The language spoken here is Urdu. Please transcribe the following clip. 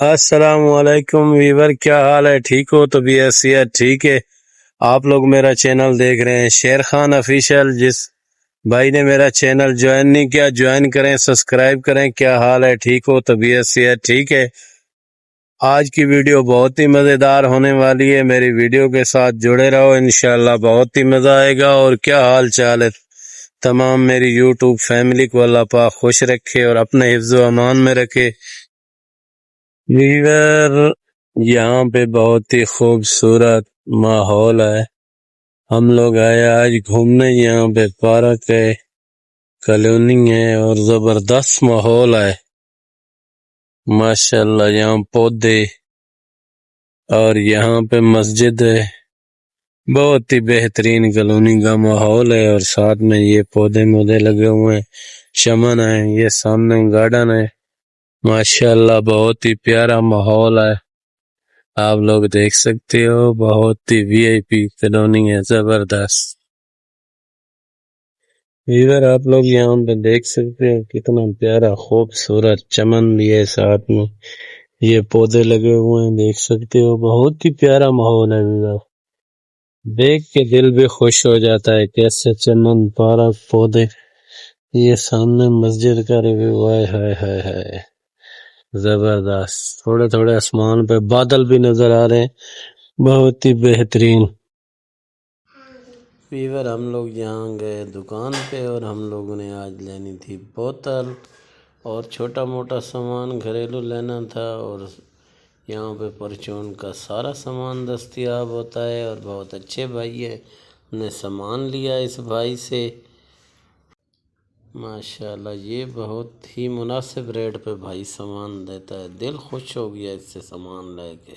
السلام علیکم ویور، کیا حال ہے؟ ٹھیک ہو؟ طبیعت صحت ٹھیک ہے؟ آپ لوگ میرا چینل دیکھ رہے ہیں شیر خان آفیشیل۔ جس بھائی نے میرا چینل جوائن نہیں کیا، جوائن کریں، سبسکرائب کریں۔ کیا حال ہے؟ ٹھیک ہو؟ طبیعت صحت ٹھیک ہے؟ آج کی ویڈیو بہت ہی مزیدار ہونے والی ہے، میری ویڈیو کے ساتھ جڑے رہو، انشاءاللہ بہت ہی مزہ آئے گا۔ اور کیا حال چال ہے تمام میری یوٹیوب فیملی کو اللہ پاک خوش رکھے اور اپنے حفظ و امان میں رکھے۔ ویور، یہاں پہ بہت ہی خوبصورت ماحول ہے۔ ہم لوگ آئے آج گھومنے، یہاں پہ پارک ہے، کالونی ہے اور زبردست ماحول ہے ماشاءاللہ۔ یہاں پودے اور یہاں پہ مسجد ہے، بہت ہی بہترین کالونی کا ماحول ہے، اور ساتھ میں یہ پودے مودے لگے ہوئے ہیں، چمن ہے، یہ سامنے گارڈن ہے ماشاءاللہ، بہت ہی پیارا ماحول ہے۔ آپ لوگ دیکھ سکتے ہو، بہت ہی وی آئی پی کالونی ہے، زبردست۔ ادھر آپ لوگ یہاں پہ دیکھ سکتے ہو کتنا پیارا خوبصورت چمن بھی ہے، ساتھ میں یہ پودے لگے ہوئے ہیں، دیکھ سکتے ہو، بہت ہی پیارا ماحول ہے۔ ادھر دیکھ کے دل بھی خوش ہو جاتا ہے، کیسے چمن، پارک، پودے۔ یہ سامنے مسجد کا ریویو ہے زبردست۔ تھوڑے تھوڑے آسمان پہ بادل بھی نظر آ رہے ہیں، بہت ہی بہترین۔ ویور، ہم لوگ یہاں گئے دکان پہ اور ہم لوگوں نے آج لینی تھی بوتل اور چھوٹا موٹا سامان گھریلو لینا تھا، اور یہاں پہ پرچون کا سارا سامان دستیاب ہوتا ہے، اور بہت اچھے بھائی ہیں، ہم نے سامان لیا اس بھائی سے ماشاءاللہ۔ یہ بہت ہی مناسب ریٹ پہ بھائی سامان دیتا ہے، دل خوش ہو گیا اس سے سامان لے کے۔